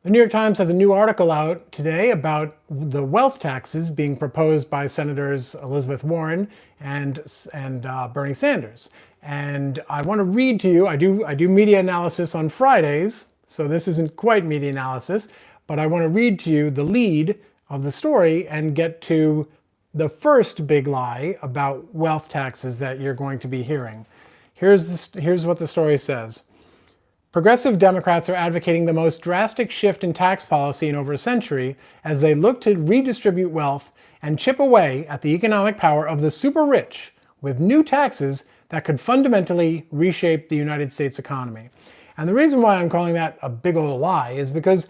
The New York Times has a new article out today about the wealth taxes being proposed by Senators Elizabeth Warren and Bernie Sanders. And I want to read to you, I do media analysis on Fridays, so this isn't quite media analysis, but I want to read to you the lead of the story and get to the first big lie about wealth taxes that you're going to be hearing. Here's what the story says. Progressive Democrats are advocating the most drastic shift in tax policy in over a century as they look to redistribute wealth and chip away at the economic power of the super rich with new taxes that could fundamentally reshape the United States economy. And the reason why I'm calling that a big old lie is because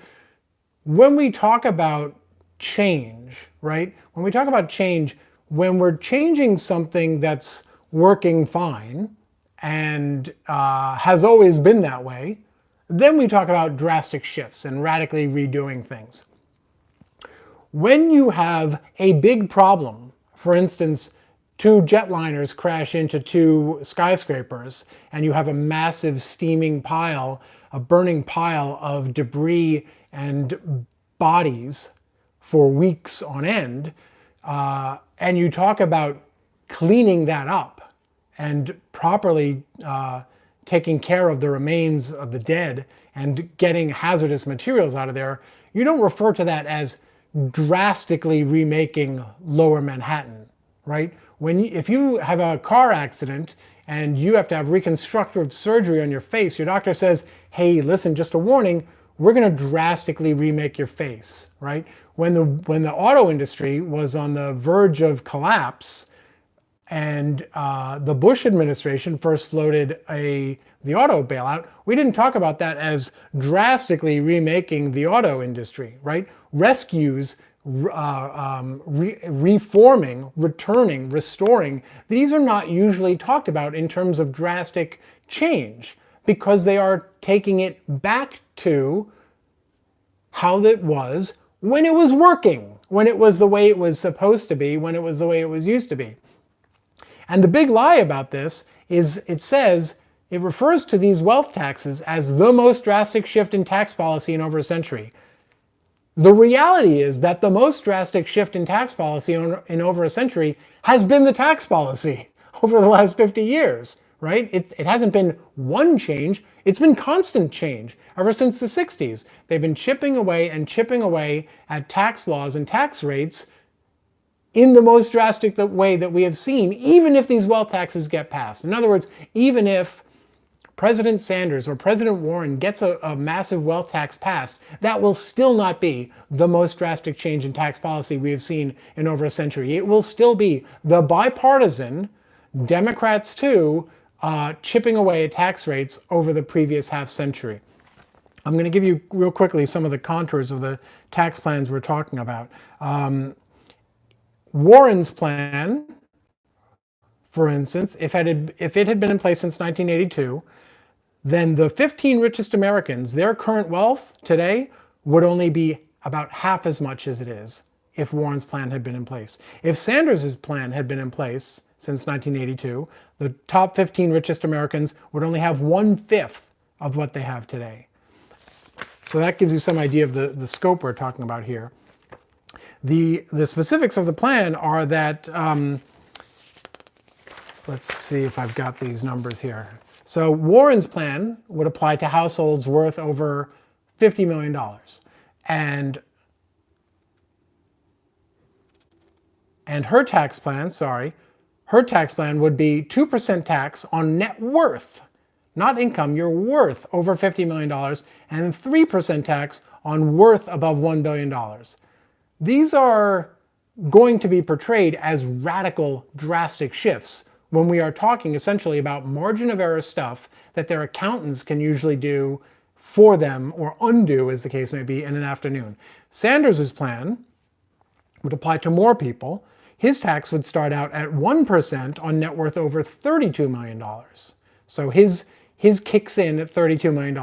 when we talk about change, right? When we talk about change, when we're changing something that's working fine, and has always been that way, then we talk about drastic shifts and radically redoing things. When you have a big problem, for instance, two jetliners crash into two skyscrapers, and you have a massive steaming pile, a burning pile of debris and bodies for weeks on end, and you talk about cleaning that up, and properly taking care of the remains of the dead and getting hazardous materials out of there, you don't refer to that as drastically remaking Lower Manhattan, right? If you have a car accident and you have to have reconstructive surgery on your face, your doctor says, hey, listen, just a warning, we're going to drastically remake your face, right? When the auto industry was on the verge of collapse, and the Bush administration first floated the auto bailout, we didn't talk about that as drastically remaking the auto industry, right? Rescues, reforming, returning, restoring, these are not usually talked about in terms of drastic change because they are taking it back to how it was when it was working, when it was the way it was supposed to be, when it was the way it was used to be. And the big lie about this is it refers to these wealth taxes as the most drastic shift in tax policy in over a century. The reality is that the most drastic shift in tax policy in over a century has been the tax policy over the last 50 years, right? It hasn't been one change, it's been constant change ever since the 60s. They've been chipping away at tax laws and tax rates in the most drastic way that we have seen, even if these wealth taxes get passed. In other words, even if President Sanders or President Warren gets a massive wealth tax passed, that will still not be the most drastic change in tax policy we have seen in over a century. It will still be the bipartisan, Democrats too, chipping away at tax rates over the previous half century. I'm going to give you real quickly some of the contours of the tax plans we're talking about. Warren's plan, for instance, if it had been in place since 1982, then the 15 richest Americans, their current wealth today would only be about half as much as it is if Warren's plan had been in place. If Sanders' plan had been in place since 1982, the top 15 richest Americans would only have 1/5 of what they have today. So that gives you some idea of the scope we're talking about here. The specifics of the plan are that, let's see if I've got these numbers here. So Warren's plan would apply to households worth over $50 million. And her tax plan, would be 2% tax on net worth, not income, your worth over $50 million, and 3% tax on worth above $1 billion. These are going to be portrayed as radical, drastic shifts when we are talking essentially about margin of error stuff that their accountants can usually do for them or undo, as the case may be, in an afternoon. Sanders' plan would apply to more people. His tax would start out at 1% on net worth over $32 million. So his kicks in at $32 million,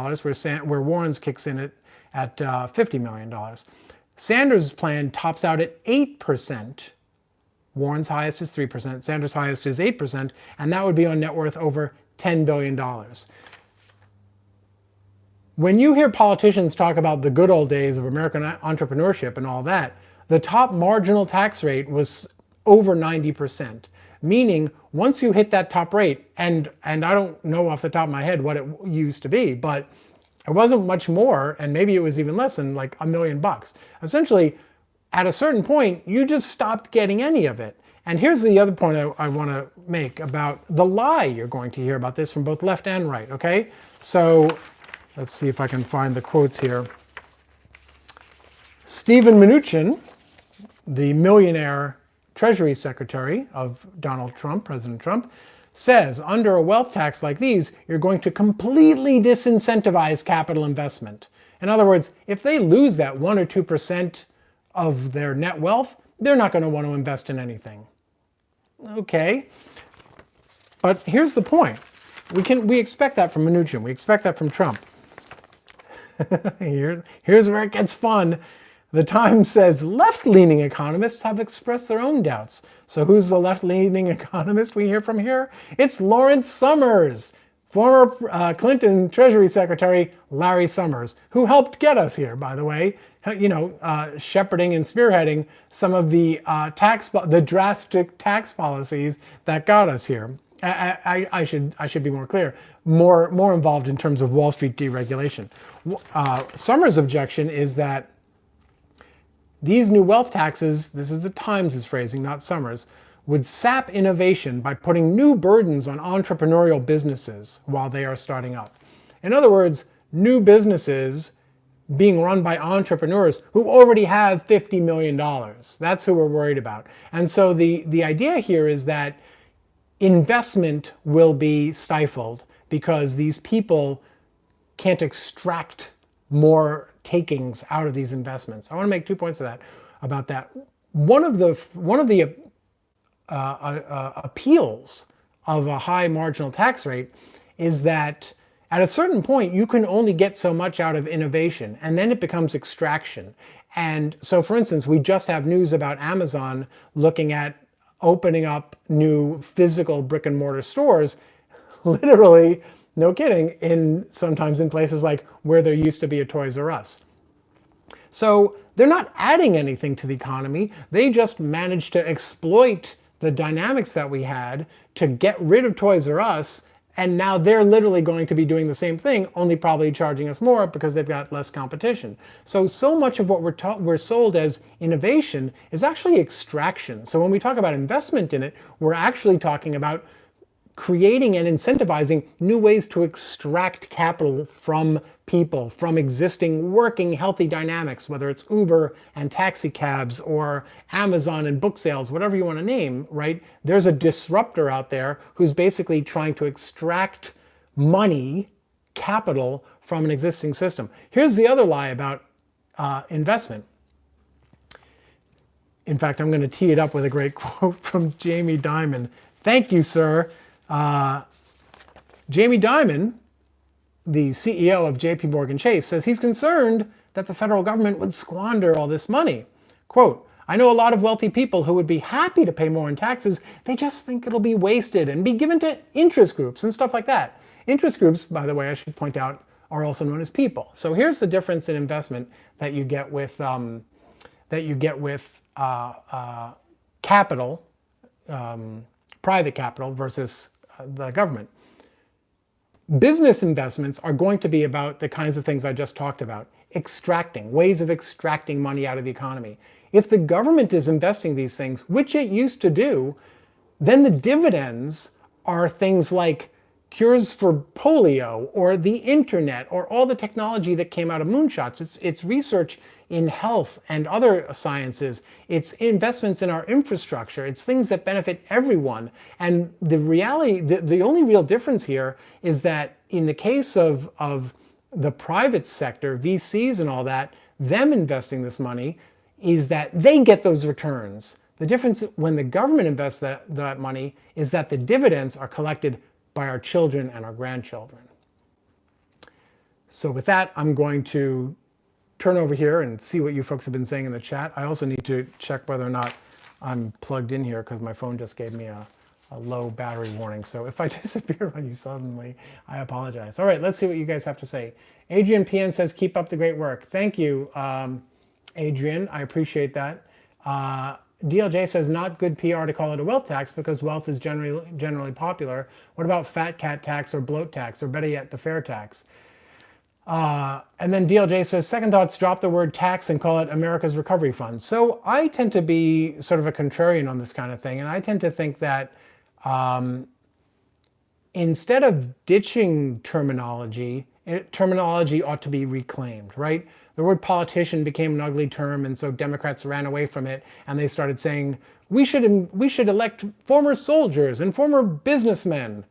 where Warren's kicks in at $50 million. Sanders' plan tops out at 8%. Warren's highest is 3%, Sanders' highest is 8%, and that would be on net worth over $10 billion. when you hear politicians talk about the good old days of American entrepreneurship and all that, the top marginal tax rate was over 90%, meaning once you hit that top rate, and I don't know off the top of my head what it used to be, but it wasn't much more, and maybe it was even less than like $1 million. Essentially, at a certain point, you just stopped getting any of it. And here's the other point I want to make about the lie you're going to hear about this from both left and right, okay? So let's see if I can find the quotes here. Steven Mnuchin, the millionaire Treasury Secretary of Donald Trump, President Trump, says under a wealth tax like these, you're going to completely disincentivize capital investment. In other words, if they lose that 1 or 2% of their net wealth, they're not going to want to invest in anything. Okay, but here's the point. We expect that from Mnuchin. We expect that from Trump. Here's where it gets fun. The Times says left-leaning economists have expressed their own doubts. So who's the left-leaning economist we hear from here? It's Lawrence Summers, former Clinton Treasury Secretary Larry Summers, who helped get us here, by the way, shepherding and spearheading some of the drastic tax policies that got us here. I should be more clear, more involved in terms of Wall Street deregulation. Summers' objection is that these new wealth taxes, this is the Times' phrasing, not Summers, would sap innovation by putting new burdens on entrepreneurial businesses while they are starting up. In other words, new businesses being run by entrepreneurs who already have $50 million. That's who we're worried about. And so the idea here is that investment will be stifled because these people can't extract more takings out of these investments. I want to make 2 points about that. One of the appeals of a high marginal tax rate is that at a certain point you can only get so much out of innovation, and then it becomes extraction. And so, for instance, we just have news about Amazon looking at opening up new physical brick and mortar stores, literally, no kidding, sometimes in places like where there used to be a Toys R Us. So they're not adding anything to the economy. They just managed to exploit the dynamics that we had to get rid of Toys R Us, and now they're literally going to be doing the same thing, only probably charging us more because they've got less competition. So much of what we're sold as innovation is actually extraction. So when we talk about investment in it, we're actually talking about creating and incentivizing new ways to extract capital from people, from existing working healthy dynamics, whether it's Uber and taxi cabs or Amazon and book sales, whatever you want to name, right? There's a disruptor out there who's basically trying to extract money, capital, from an existing system. Here's the other lie about investment. In fact, I'm going to tee it up with a great quote from Jamie Dimon. Thank you, sir. Jamie Dimon, the CEO of JP Morgan Chase, says he's concerned that the federal government would squander all this money. Quote, I know a lot of wealthy people who would be happy to pay more in taxes. They just think it'll be wasted and be given to interest groups and stuff like that. Interest groups, by the way, I should point out, are also known as people. So here's the difference in investment that you get with capital, private capital versus the government. Business investments are going to be about the kinds of things I just talked about, extracting, ways of extracting money out of the economy. If the government is investing these things, which it used to do, then the dividends are things like cures for polio or the internet or all the technology that came out of moonshots. It's research in health and other sciences. It's investments in our infrastructure. It's things that benefit everyone. And the reality, the only real difference here is that in the case of the private sector, VCs and all that, them investing this money, is that they get those returns. The difference when the government invests that money is that the dividends are collected by our children and our grandchildren. So with that, I'm going to turn over here and see what you folks have been saying in the chat. I also need to check whether or not I'm plugged in here because my phone just gave me a a low battery warning. So if I disappear on you suddenly, I apologize. All right, let's see what you guys have to say. Adrian PN says, keep up the great work. Thank you, Adrian. I appreciate that. DLJ says, not good PR to call it a wealth tax because wealth is generally popular. What about fat cat tax or bloat tax, or better yet, the fair tax? And then DLJ says, second thoughts, drop the word tax and call it America's Recovery Fund. So I tend to be sort of a contrarian on this kind of thing. And I tend to think that instead of ditching terminology, terminology ought to be reclaimed, right? The word politician became an ugly term, and so Democrats ran away from it, and they started saying, we should elect former soldiers and former businessmen.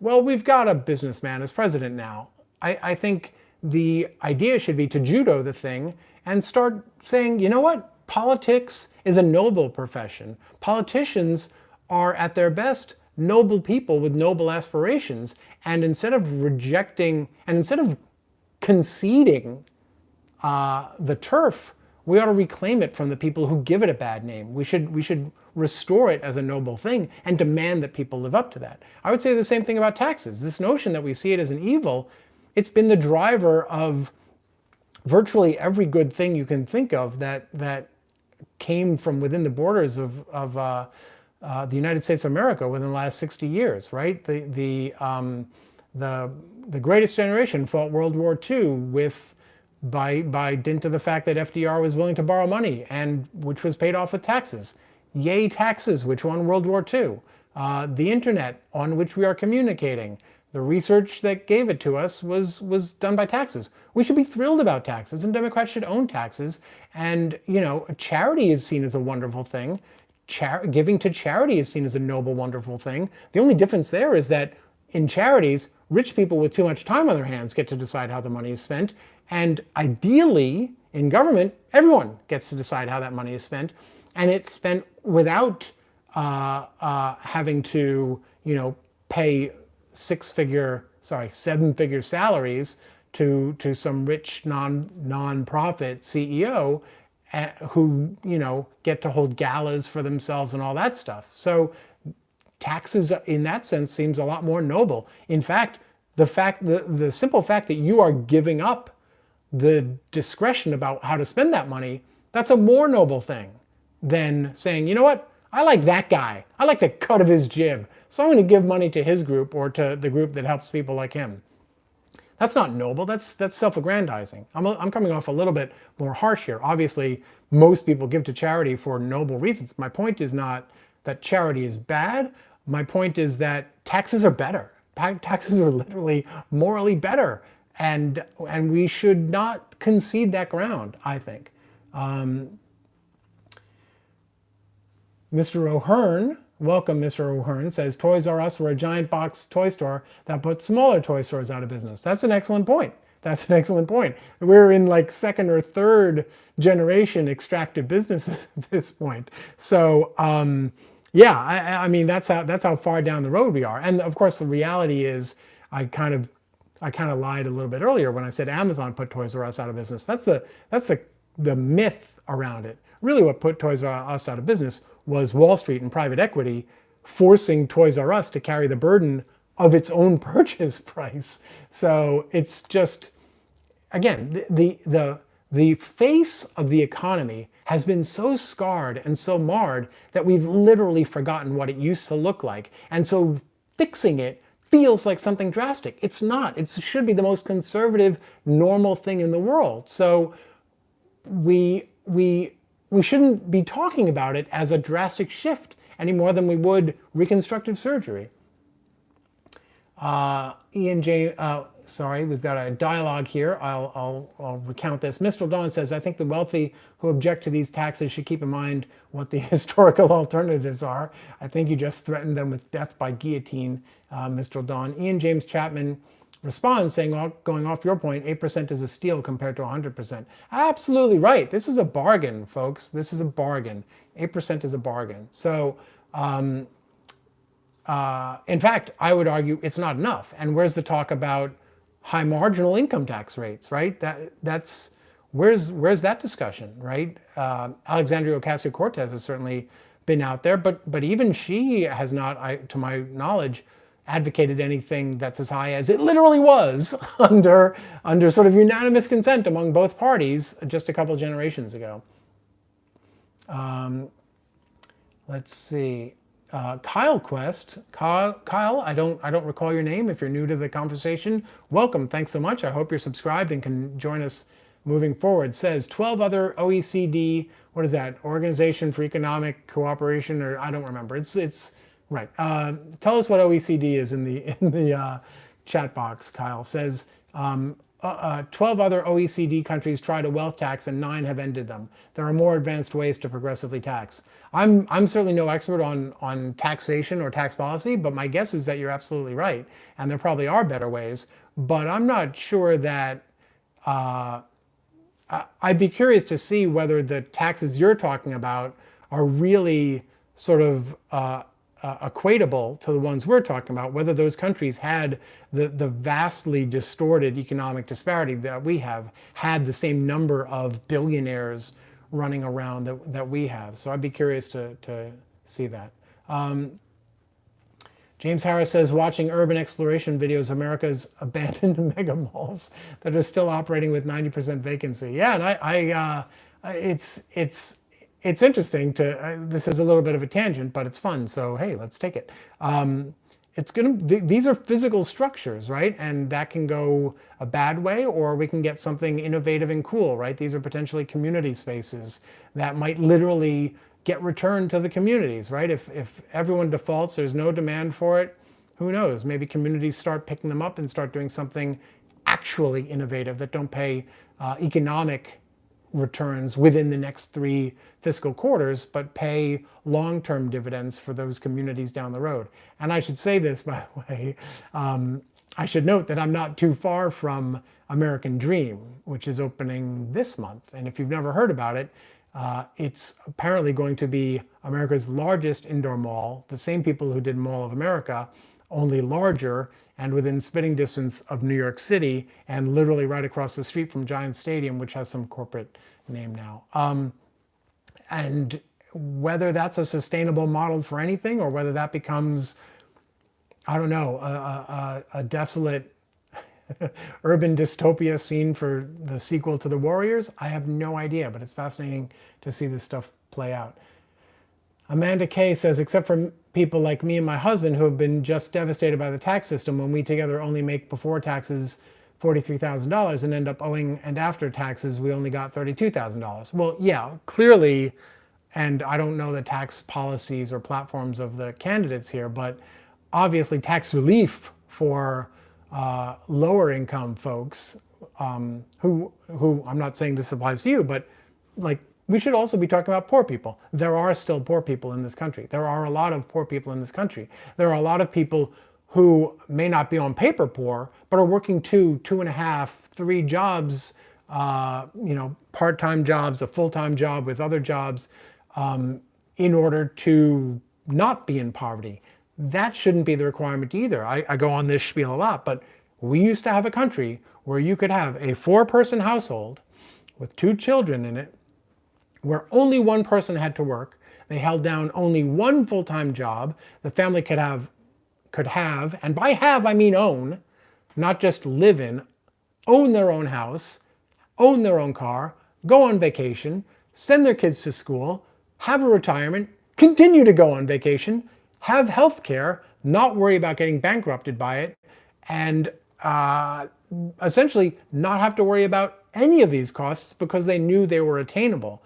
Well, we've got a businessman as president now. I think the idea should be to judo the thing and start saying, you know what? Politics is a noble profession. Politicians are at their best noble people with noble aspirations. And instead of rejecting, and instead of conceding the turf, we ought to reclaim it from the people who give it a bad name. We should restore it as a noble thing and demand that people live up to that. I would say the same thing about taxes. This notion that we see it as an evil, it's been the driver of virtually every good thing you can think of that came from within the borders of the United States of America within the last 60 years, right? The greatest generation fought World War II by dint of the fact that FDR was willing to borrow money, and which was paid off with taxes. Yay, taxes, which won World War II. The internet on which we are communicating. The research that gave it to us was done by taxes. We should be thrilled about taxes, and Democrats should own taxes. And, you know, charity is seen as a wonderful thing. Giving to charity is seen as a noble, wonderful thing. The only difference there is that in charities, rich people with too much time on their hands get to decide how the money is spent. And ideally, in government, everyone gets to decide how that money is spent. And it's spent without having to, you know, pay seven-figure salaries to some rich non-profit CEO who, you know, get to hold galas for themselves and all that stuff. So taxes in that sense seems a lot more noble. In fact, the simple fact that you are giving up the discretion about how to spend that money, that's a more noble thing than saying, you know what, I like that guy. I like the cut of his jib. So I'm going to give money to his group or to the group that helps people like him. That's not noble. That's self-aggrandizing. I'm coming off a little bit more harsh here. Obviously, most people give to charity for noble reasons. My point is not that charity is bad. My point is that taxes are better. Taxes are literally morally better. And we should not concede that ground, I think. Mr. O'Hearn, welcome Mr. O'Hearn, says Toys R Us were a giant box toy store that put smaller toy stores out of business. That's an excellent point. That's an excellent point. We're in like second or third generation extractive businesses at this point. So yeah, I mean that's how far down the road we are. And of course the reality is I kind of lied a little bit earlier when I said Amazon put Toys R Us out of business. That's the myth around it. Really what put Toys R Us out of business was Wall Street and private equity forcing Toys R Us to carry the burden of its own purchase price. So it's just, again, the face of the economy has been so scarred and so marred that we've literally forgotten what it used to look like. And so fixing it feels like something drastic. It's not. It should be the most conservative, normal thing in the world. So we shouldn't be talking about it as a drastic shift any more than we would reconstructive surgery. Ian J. Sorry, we've got a dialogue here. I'll recount this. Mr. Dawn says, I think the wealthy who object to these taxes should keep in mind what the historical alternatives are. I think you just threatened them with death by guillotine, Mr. Dawn. Ian James Chapman responds saying, well, going off your point, 8% is a steal compared to 100%. Absolutely right. This is a bargain, folks. This is a bargain. 8% is a bargain. So, in fact, I would argue it's not enough. And where's the talk about high marginal income tax rates, right? Where's that discussion, right? Alexandria Ocasio-Cortez has certainly been out there, but even she has not, to my knowledge, advocated anything that's as high as it literally was under sort of unanimous consent among both parties just a couple generations ago. Let's see. Kyle Quest. Kyle, I don't recall your name. If you're new to the conversation, welcome. Thanks so much. I hope you're subscribed and can join us moving forward. Says 12 other OECD, what is that? Organization for Economic Cooperation, or I don't remember. It's right. Tell us what OECD is in the chat box. Kyle says 12 other OECD countries tried a wealth tax and 9 have ended them. There are more advanced ways to progressively tax. I'm certainly no expert on taxation or tax policy, but my guess is that you're absolutely right, and there probably are better ways. But I'm not sure that. I'd be curious to see whether the taxes you're talking about are really sort of equatable to the ones we're talking about, whether those countries had the vastly distorted economic disparity that we have, had the same number of billionaires running around that we have. So I'd be curious to see that. James Harris says, watching urban exploration videos, America's abandoned mega malls that are still operating with 90% vacancy. Yeah, and it's interesting to, this is a little bit of a tangent, but it's fun. So, hey, let's take it. These are physical structures, right? And that can go a bad way, or we can get something innovative and cool, right? These are potentially community spaces that might literally get returned to the communities, right? If everyone defaults, there's no demand for it, who knows? Maybe communities start picking them up and start doing something actually innovative that don't pay economic returns within the next 3 fiscal quarters, but pay long-term dividends for those communities down the road. And I should say this, by the way, I should note that I'm not too far from American Dream, which is opening this month. And if you've never heard about it, it's apparently going to be America's largest indoor mall, the same people who did Mall of America, only larger and within spitting distance of New York City and literally right across the street from Giant Stadium, which has some corporate name now. And whether that's a sustainable model for anything, or whether that becomes, I don't know, a desolate urban dystopia scene for the sequel to The Warriors, I have no idea, but it's fascinating to see this stuff play out. Amanda Kay says, except for people like me and my husband who have been just devastated by the tax system, when we together only make before taxes $43,000 and end up owing, and after taxes we only got $32,000. Well, yeah, clearly, and I don't know the tax policies or platforms of the candidates here, but obviously tax relief for lower income folks who I'm not saying this applies to you, but like, we should also be talking about poor people. There are still poor people in this country. There are a lot of poor people in this country. There are a lot of people who may not be on paper poor, but are working 2, 2.5, 3 jobs, part-time jobs, a full-time job with other jobs, in order to not be in poverty. That shouldn't be the requirement either. I go on this spiel a lot, but we used to have a country where you could have a 4-person household with 2 children in it, where only one person had to work. They held down only one full-time job. The family could have, and by have I mean own, not just live in, own their own house, own their own car, go on vacation, send their kids to school, have a retirement, continue to go on vacation, have health care, not worry about getting bankrupted by it, and essentially not have to worry about any of these costs because they knew they were attainable.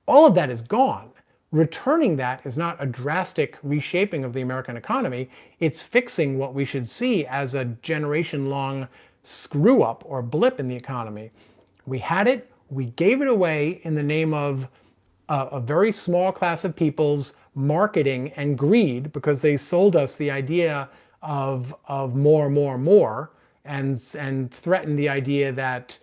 All of that is gone. Returning that is not a drastic reshaping of the American economy. It's fixing what we should see as a generation-long screw-up or blip in the economy. We had it, we gave it away in the name of a very small class of people's marketing and greed, because they sold us the idea of more, and threatened the idea that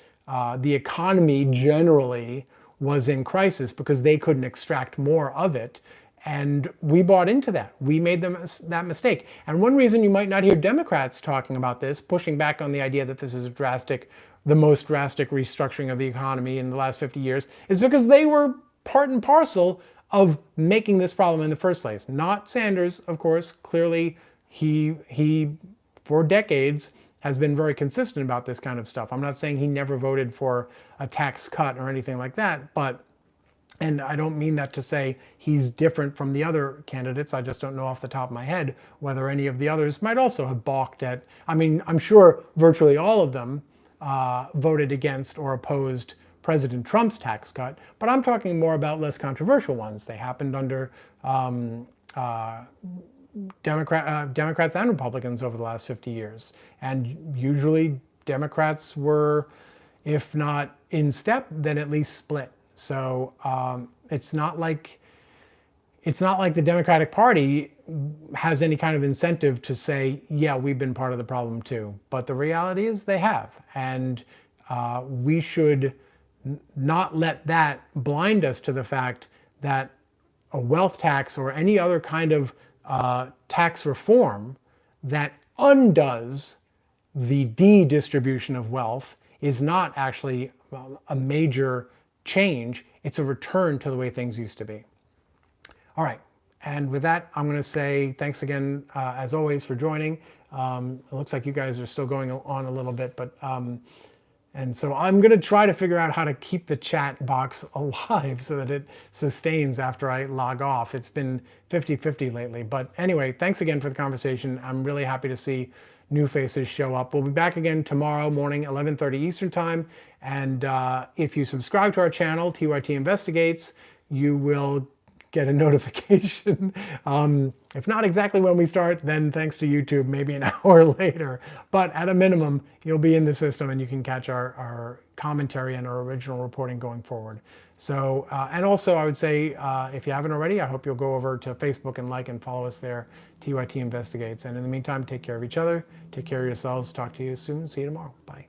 the economy generally was in crisis because they couldn't extract more of it. And we bought into that. We made that mistake. And one reason you might not hear Democrats talking about this, pushing back on the idea that this is the most drastic restructuring of the economy in the last 50 years, is because they were part and parcel of making this problem in the first place. Not Sanders, of course. Clearly, he for decades has been very consistent about this kind of stuff. I'm not saying he never voted for a tax cut or anything like that, but, and I don't mean that to say he's different from the other candidates. I just don't know off the top of my head whether any of the others might also have balked at, I mean, I'm sure virtually all of them voted against or opposed President Trump's tax cut, but I'm talking more about less controversial ones. They happened under Democrats and Republicans over the last 50 years. And usually Democrats were, if not in step, then at least split. So it's not like the Democratic Party has any kind of incentive to say, yeah, we've been part of the problem too. But the reality is they have. And we should not let that blind us to the fact that a wealth tax or any other kind of tax reform that undoes the de-distribution of wealth is not actually a major change. It's a return to the way things used to be. All right. And with that, I'm going to say thanks again, as always, for joining. It looks like you guys are still going on a little bit, but and so I'm going to try to figure out how to keep the chat box alive so that it sustains after I log off. It's been 50-50 lately. But anyway, thanks again for the conversation. I'm really happy to see new faces show up. We'll be back again tomorrow morning, 11:30 Eastern Time. And if you subscribe to our channel, TYT Investigates, you will get a notification. If not exactly when we start, then thanks to YouTube, maybe an hour later. But at a minimum, you'll be in the system and you can catch our commentary and our original reporting going forward. So, and also I would say, if you haven't already, I hope you'll go over to Facebook and like and follow us there, TYT Investigates. And in the meantime, take care of each other, take care of yourselves, talk to you soon, see you tomorrow, bye.